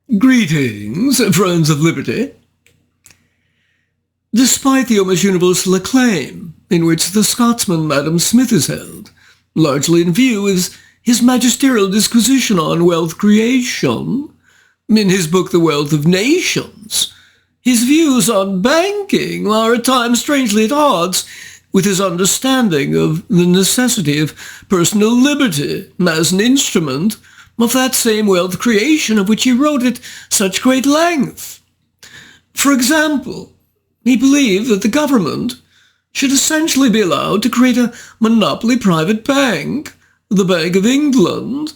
Greetings, friends of liberty. Despite the almost universal acclaim in which the Scotsman Adam Smith is held, largely in view is his magisterial disquisition on wealth creation, in his book The Wealth of Nations, his views on banking are at times strangely at odds with his understanding of the necessity of personal liberty as an instrument of that same wealth creation of which he wrote at such great length. For example, he believed that the government should essentially be allowed to create a monopoly private bank, the Bank of England,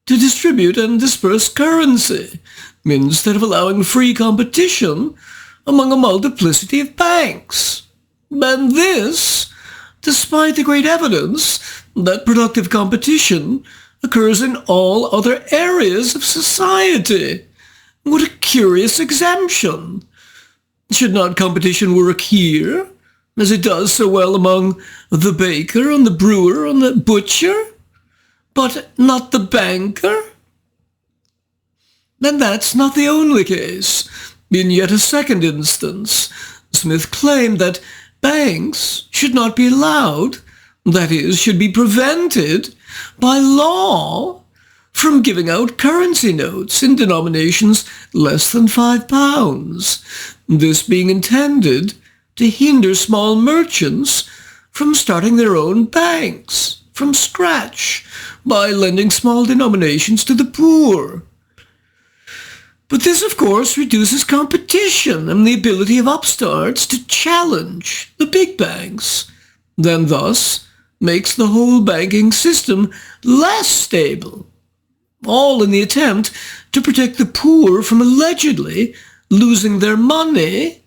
to distribute and disperse currency, instead of allowing free competition among a multiplicity of banks. And this, despite the great evidence that productive competition occurs in all other areas of society. What a curious exemption! Should not competition work here, as it does so well among the baker and the brewer and the butcher, but not the banker? And that's not the only case. In yet a second instance, Smith claimed that banks should not be allowed, that is, should be prevented by law from giving out currency notes in denominations less than £5, this being intended to hinder small merchants from starting their own banks from scratch by lending small denominations to the poor. But this, of course, reduces competition and the ability of upstarts to challenge the big banks, then thus makes the whole banking system less stable, all in the attempt to protect the poor from allegedly losing their money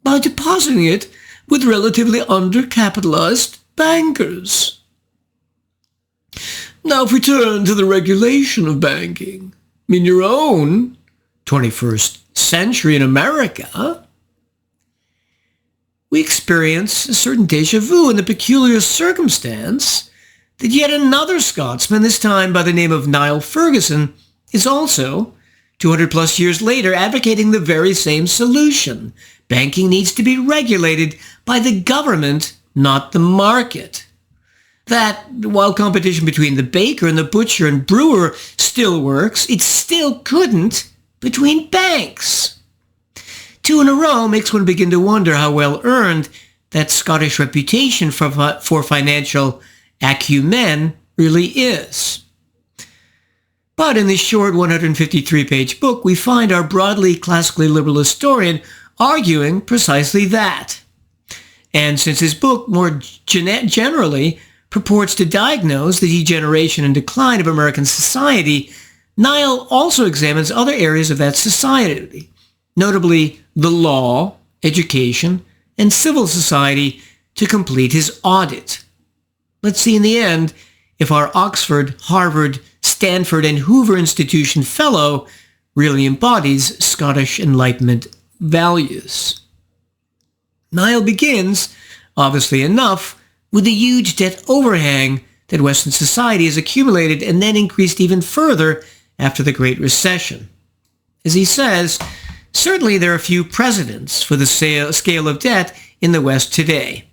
by depositing it with relatively undercapitalized bankers. Now, if we turn to the regulation of banking in your own 21st century in America, we experience a certain déjà vu in the peculiar circumstance that yet another Scotsman, this time by the name of Niall Ferguson, is also, 200 plus years later, advocating the very same solution. Banking needs to be regulated by the government, not the market. That, while competition between the baker and the butcher and brewer still works, it still couldn't between banks. Two in a row makes one begin to wonder how well earned that Scottish reputation for financial acumen really is. But in this short 153-page book, we find our broadly classically liberal historian arguing precisely that. And since his book more generally purports to diagnose the degeneration and decline of American society, Niall also examines other areas of that society, notably the law, education, and civil society, to complete his audit. Let's see in the end if our Oxford, Harvard, Stanford, and Hoover Institution fellow really embodies Scottish Enlightenment values. Niall begins, obviously enough, with the huge debt overhang that Western society has accumulated and then increased even further after the Great Recession. As he says, certainly there are few precedents for the scale of debt in the West today.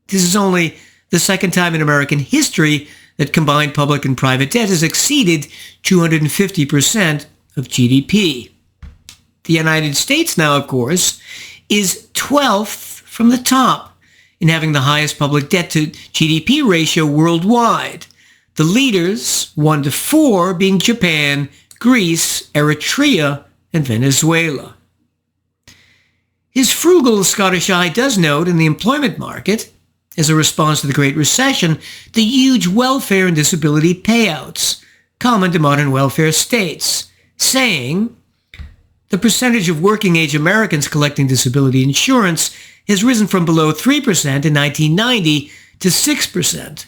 This is only the second time in American history that combined public and private debt has exceeded 250% of GDP. The United States now, of course, is 12th from the top in having the highest public debt to GDP ratio worldwide. The leaders, 1 to 4, being Japan, Greece, Eritrea, and Venezuela. His frugal Scottish eye does note in the employment market, as a response to the Great Recession, the huge welfare and disability payouts common to modern welfare states, saying, the percentage of working-age Americans collecting disability insurance has risen from below 3% in 1990 to 6%.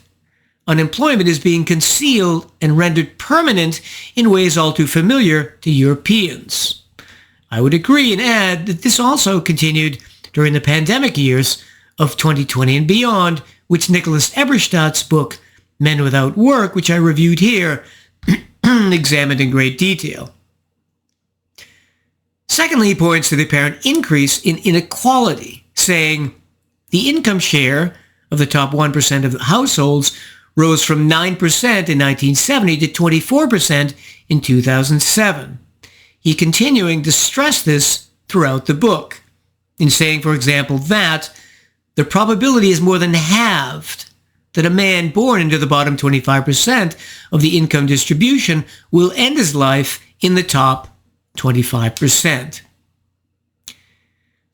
Unemployment is being concealed and rendered permanent in ways all too familiar to Europeans. I would agree and add that this also continued during the pandemic years of 2020 and beyond, which Nicholas Eberstadt's book, Men Without Work, which I reviewed here, examined in great detail. Secondly, he points to the apparent increase in inequality, saying the income share of the top 1% of the households rose from 9% in 1970 to 24% in 2007. He continuing to stress this throughout the book, in saying, for example, that the probability is more than halved that a man born into the bottom 25% of the income distribution will end his life in the top 25%.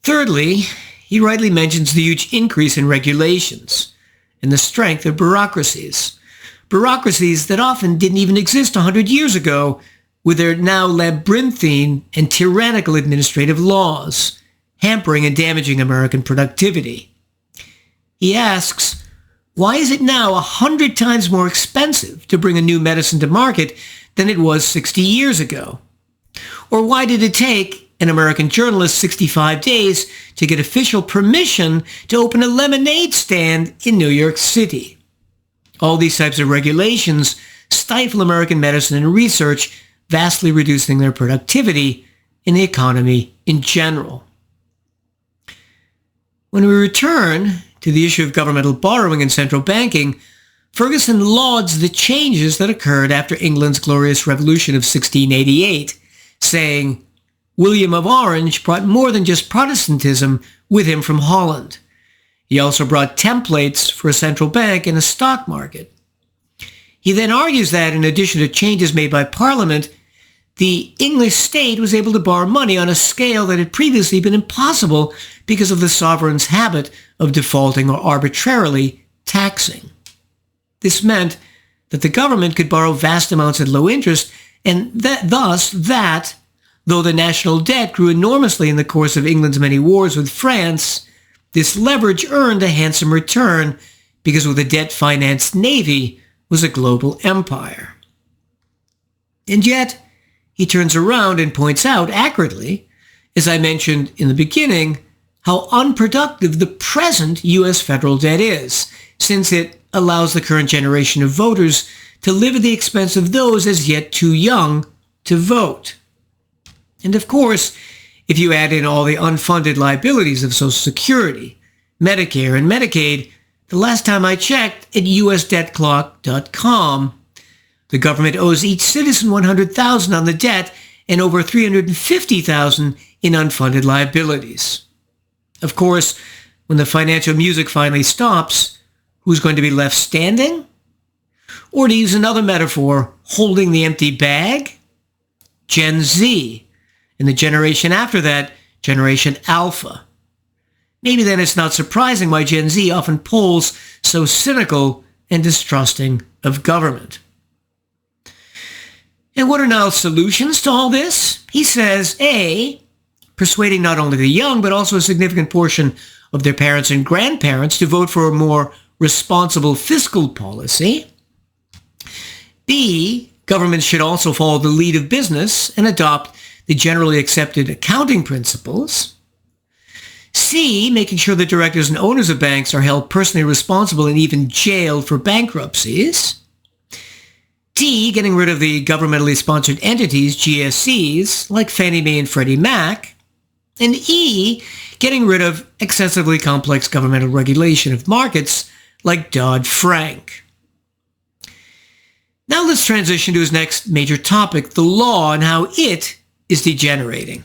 Thirdly, he rightly mentions the huge increase in regulations and the strength of bureaucracies. Bureaucracies that often didn't even exist 100 years ago, with their now labyrinthine and tyrannical administrative laws, hampering and damaging American productivity. He asks, why is it now 100 times more expensive to bring a new medicine to market than it was 60 years ago? Or why did it take an American journalist 65 days to get official permission to open a lemonade stand in New York City? All these types of regulations stifle American medicine and research, vastly reducing their productivity in the economy in general. When we return to the issue of governmental borrowing and central banking, Ferguson lauds the changes that occurred after England's Glorious Revolution of 1688, saying, William of Orange brought more than just Protestantism with him from Holland. He also brought templates for a central bank and a stock market. He then argues that, in addition to changes made by Parliament, the English state was able to borrow money on a scale that had previously been impossible because of the sovereign's habit of defaulting or arbitrarily taxing. This meant that the government could borrow vast amounts at low interest, and thus, though the national debt grew enormously in the course of England's many wars with France, this leverage earned a handsome return because with a debt-financed navy was a global empire. And yet, he turns around and points out accurately, as I mentioned in the beginning, how unproductive the present U.S. federal debt is, since it allows the current generation of voters to live at the expense of those as yet too young to vote. And of course, if you add in all the unfunded liabilities of Social Security, Medicare, and Medicaid, the last time I checked at usdebtclock.com, the government owes each citizen $100,000 on the debt and over $350,000 in unfunded liabilities. Of course, when the financial music finally stops, who's going to be left standing? Or to use another metaphor, holding the empty bag? Gen Z, and the generation after that, Generation Alpha. Maybe then it's not surprising why Gen Z often polls so cynical and distrusting of government. And what are Niall's solutions to all this? He says, A, persuading not only the young, but also a significant portion of their parents and grandparents to vote for a more responsible fiscal policy. B, governments should also follow the lead of business and adopt the generally accepted accounting principles. C, making sure that directors and owners of banks are held personally responsible and even jailed for bankruptcies. D, getting rid of the governmentally sponsored entities, GSEs, like Fannie Mae and Freddie Mac. And E, getting rid of excessively complex governmental regulation of markets like Dodd-Frank. Now let's transition to his next major topic, the law, and how it is degenerating.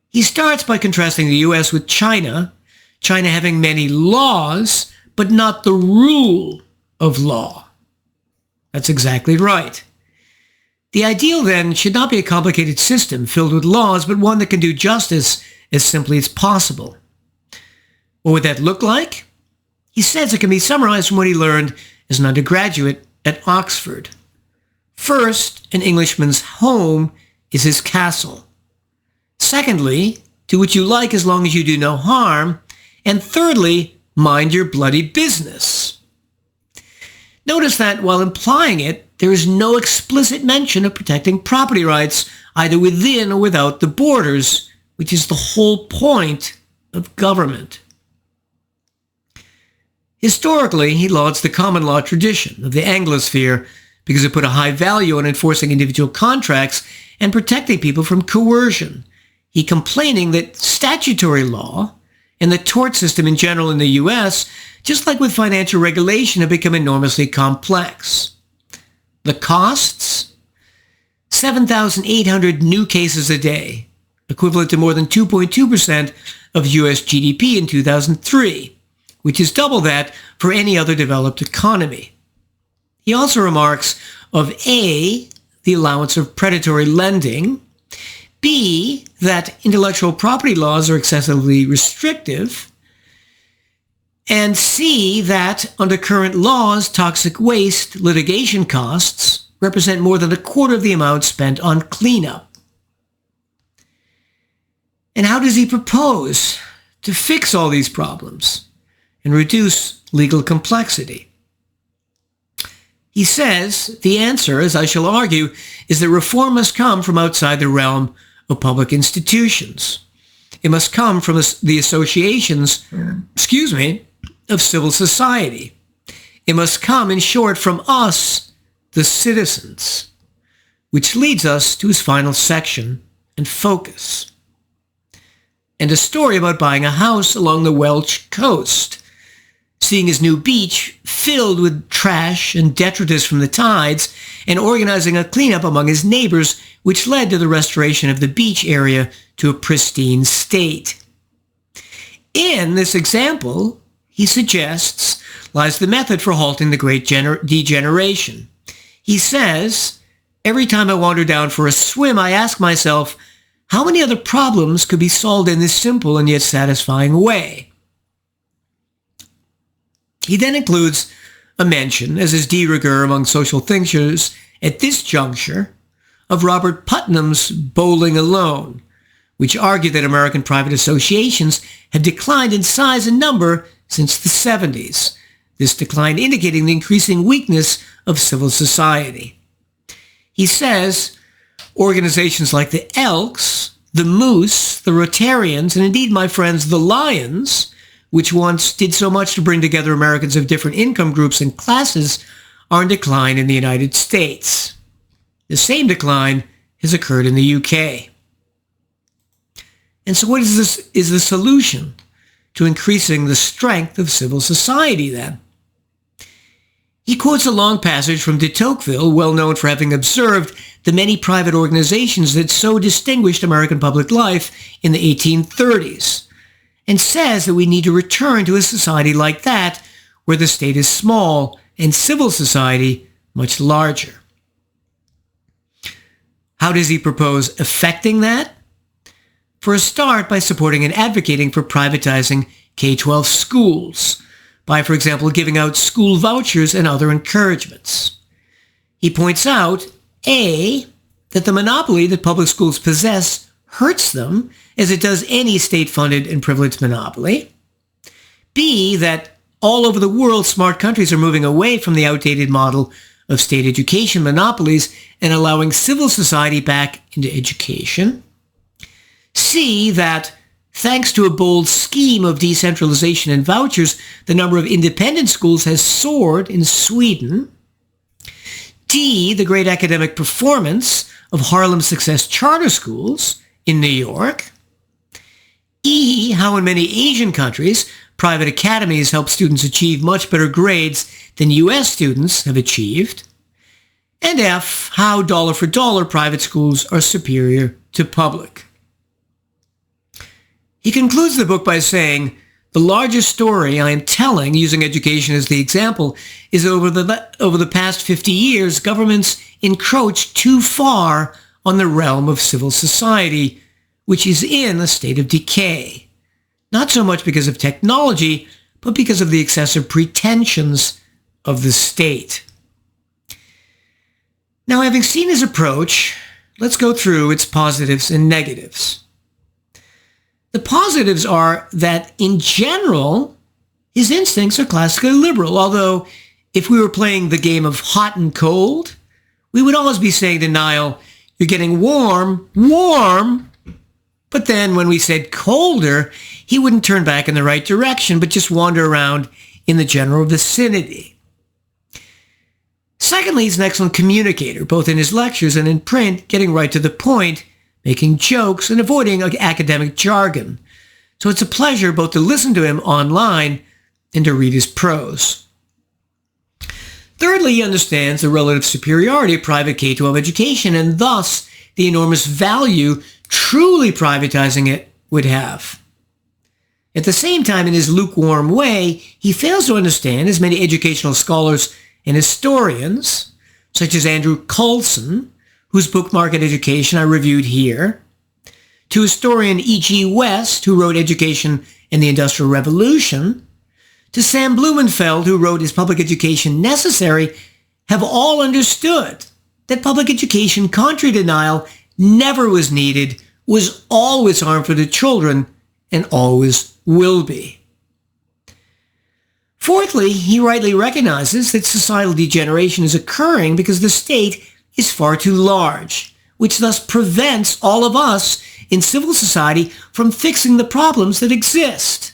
He starts by contrasting the U.S. with China, China having many laws, but not the rule of law. That's exactly right. The ideal, then, should not be a complicated system filled with laws, but one that can do justice as simply as possible. What would that look like? He says it can be summarized from what he learned as an undergraduate at Oxford. First, an Englishman's home is his castle. Secondly, do what you like as long as you do no harm. And thirdly, mind your bloody business. Notice that while implying it, there is no explicit mention of protecting property rights either within or without the borders, which is the whole point of government. Historically, he lauds the common law tradition of the Anglosphere because it put a high value on enforcing individual contracts and protecting people from coercion, he complaining that statutory law and the tort system in general in the U.S., just like with financial regulation, have become enormously complex. The costs? 7,800 new cases a day, equivalent to more than 2.2% of U.S. GDP in 2003, which is double that for any other developed economy. He also remarks of A, the allowance of predatory lending, B, that intellectual property laws are excessively restrictive, and C, that under current laws, toxic waste litigation costs represent more than a quarter of the amount spent on cleanup. And how does he propose to fix all these problems and reduce legal complexity? He says the answer, as I shall argue, is that reform must come from outside the realm of public institutions. It must come from the associations, of civil society. It must come, in short, from us, the citizens, which leads us to his final section and focus. And a story about buying a house along the Welsh coast, seeing his new beach filled with trash and detritus from the tides, and organizing a cleanup among his neighbors, which led to the restoration of the beach area to a pristine state. In this example, he suggests, lies the method for halting the great degeneration. He says, every time I wander down for a swim, I ask myself, how many other problems could be solved in this simple and yet satisfying way? He then includes a mention, as is de rigueur among social thinkers at this juncture, of Robert Putnam's Bowling Alone, which argued that American private associations had declined in size and number since the 70s, this decline indicating the increasing weakness of civil society. He says, organizations like the Elks, the Moose, the Rotarians, and indeed, my friends, the Lions, which once did so much to bring together Americans of different income groups and classes, are in decline in the United States. The same decline has occurred in the UK. And so what is the solution to increasing the strength of civil society then? He quotes a long passage from de Tocqueville, well known for having observed the many private organizations that so distinguished American public life in the 1830s, and says that we need to return to a society like that, where the state is small and civil society much larger. How does he propose effecting that? For a start, by supporting and advocating for privatizing K-12 schools, by, for example, giving out school vouchers and other encouragements. He points out, A, that the monopoly that public schools possess hurts them, as it does any state-funded and privileged monopoly. B, that all over the world, smart countries are moving away from the outdated model of state education monopolies and allowing civil society back into education. C, that thanks to a bold scheme of decentralization and vouchers, the number of independent schools has soared in Sweden. D, the great academic performance of Harlem Success charter schools in New York. E, how in many Asian countries, private academies help students achieve much better grades than U.S. students have achieved. And F, how dollar for dollar private schools are superior to public. He concludes the book by saying, the largest story I am telling, using education as the example, is over the past 50 years, governments encroached too far on the realm of civil society, which is in a state of decay. Not so much because of technology, but because of the excessive pretensions of the state. Now, having seen his approach, let's go through its positives and negatives. The positives are that, in general, his instincts are classically liberal, although if we were playing the game of hot and cold, we would always be saying to Niall, you're getting warm, but then when we said colder, he wouldn't turn back in the right direction, but just wander around in the general vicinity. Secondly, he's an excellent communicator, both in his lectures and in print, getting right to the point, making jokes and avoiding academic jargon. So it's a pleasure both to listen to him online and to read his prose. Thirdly, he understands the relative superiority of private K-12 education and thus the enormous value truly privatizing it would have. At the same time, in his lukewarm way, he fails to understand, as many educational scholars and historians, such as Andrew Coulson, whose book Market Education I reviewed here, to historian E.G. West, who wrote Education and the Industrial Revolution, to Sam Blumenfeld, who wrote Is Public Education Necessary, have all understood that public education, contrary to Niall, never was needed, was always harmful to children, and always will be. Fourthly, he rightly recognizes that societal degeneration is occurring because the state is far too large, which thus prevents all of us in civil society from fixing the problems that exist.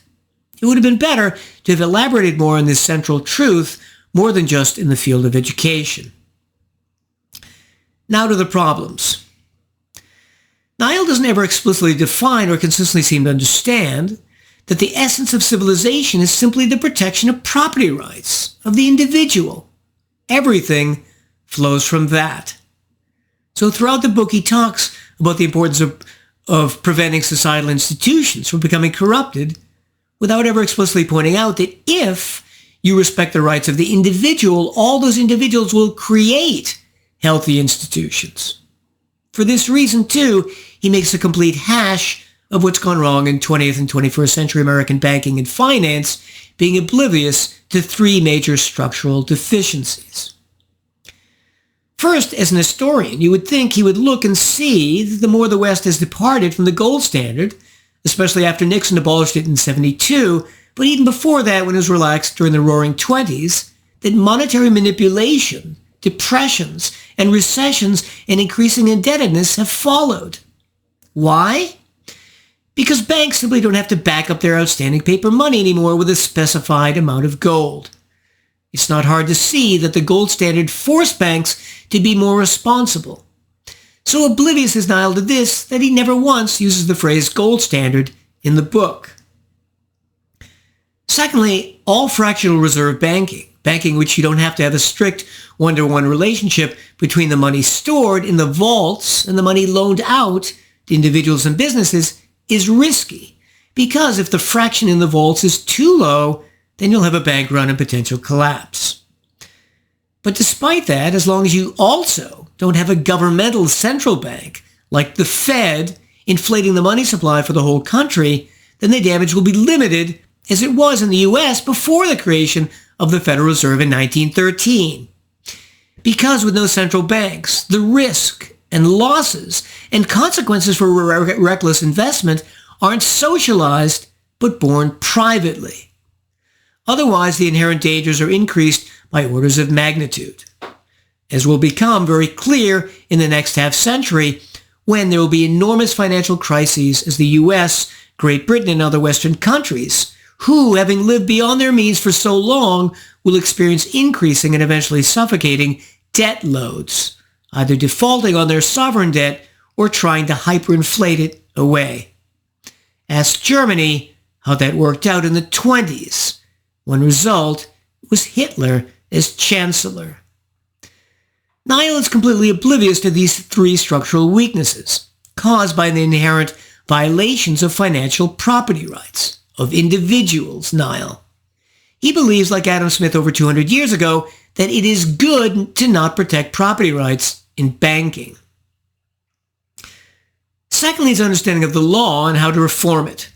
It would have been better to have elaborated more on this central truth, more than just in the field of education. Now to the problems. Niall doesn't ever explicitly define or consistently seem to understand that the essence of civilization is simply the protection of property rights, of the individual. Everything flows from that. So throughout the book, he talks about the importance of preventing societal institutions from becoming corrupted without ever explicitly pointing out that if you respect the rights of the individual, all those individuals will create healthy institutions. For this reason, too, he makes a complete hash of what's gone wrong in 20th and 21st century American banking and finance, being oblivious to three major structural deficiencies. First, as an historian, you would think he would look and see that the more the West has departed from the gold standard, especially after Nixon abolished it in 1972, but even before that when it was relaxed during the Roaring '20s, that monetary manipulation, depressions, and recessions and increasing indebtedness have followed. Why? Because banks simply don't have to back up their outstanding paper money anymore with a specified amount of gold. It's not hard to see that the gold standard forced banks to be more responsible. So oblivious is Niall to this that he never once uses the phrase gold standard in the book. Secondly, all fractional reserve banking which you don't have to have a strict one-to-one relationship between the money stored in the vaults and the money loaned out to individuals and businesses, is risky, because if the fraction in the vaults is too low, then you'll have a bank run and potential collapse. But despite that, as long as you also don't have a governmental central bank, like the Fed, inflating the money supply for the whole country, then the damage will be limited, as it was in the U.S. before the creation of the Federal Reserve in 1913. Because with no central banks, the risk and losses and consequences for reckless investment aren't socialized but borne privately. Otherwise, the inherent dangers are increased by orders of magnitude, as will become very clear in the next half-century when there will be enormous financial crises as the U.S., Great Britain, and other Western countries, who, having lived beyond their means for so long, will experience increasing and eventually suffocating debt loads, either defaulting on their sovereign debt or trying to hyperinflate it away. Ask Germany how that worked out in the 20s. One result was Hitler as chancellor. Niall is completely oblivious to these three structural weaknesses caused by the inherent violations of financial property rights of individuals, Niall. He believes, like Adam Smith over 200 years ago, that it is good to not protect property rights in banking. Secondly, his understanding of the law and how to reform it.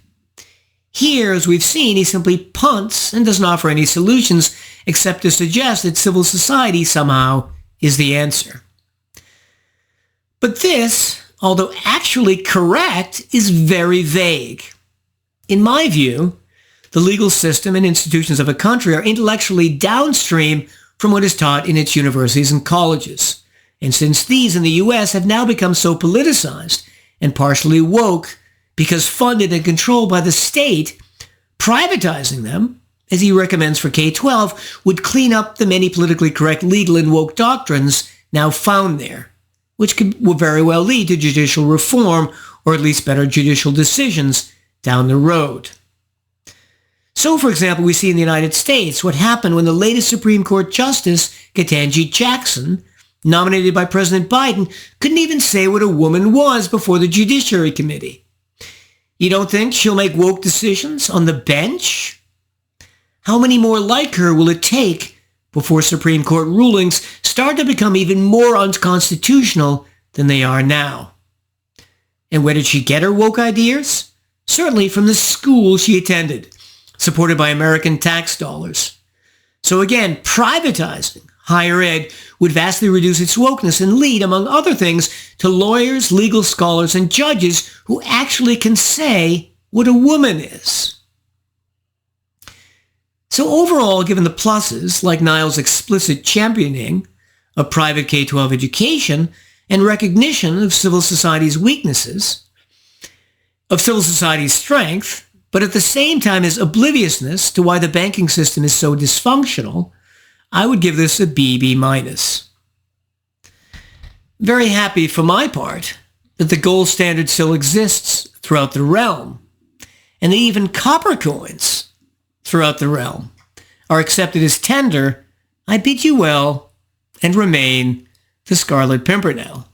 Here, as we've seen, he simply punts and doesn't offer any solutions except to suggest that civil society somehow is the answer. But this, although actually correct, is very vague. In my view, the legal system and institutions of a country are intellectually downstream from what is taught in its universities and colleges. And since these in the U.S. have now become so politicized and partially woke because funded and controlled by the state, privatizing them, as he recommends for K-12, would clean up the many politically correct legal and woke doctrines now found there, will very well lead to judicial reform, or at least better judicial decisions down the road. So, for example, we see in the United States what happened when the latest Supreme Court Justice, Ketanji Jackson, nominated by President Biden, couldn't even say what a woman was before the Judiciary Committee. You don't think she'll make woke decisions on the bench? How many more like her will it take before Supreme Court rulings start to become even more unconstitutional than they are now? And where did she get her woke ideas? Certainly from the school she attended, supported by American tax dollars. So again, privatizing higher ed would vastly reduce its wokeness and lead, among other things, to lawyers, legal scholars, and judges who actually can say what a woman is. So overall, given the pluses, like Niall's explicit championing of private K-12 education and recognition of civil society's weaknesses, of civil society's strength, but at the same time his obliviousness to why the banking system is so dysfunctional, I would give this a B minus. Very happy for my part that the gold standard still exists throughout the realm, and that even copper coins throughout the realm are accepted as tender. I bid you well, and remain the Scarlet Pimpernel.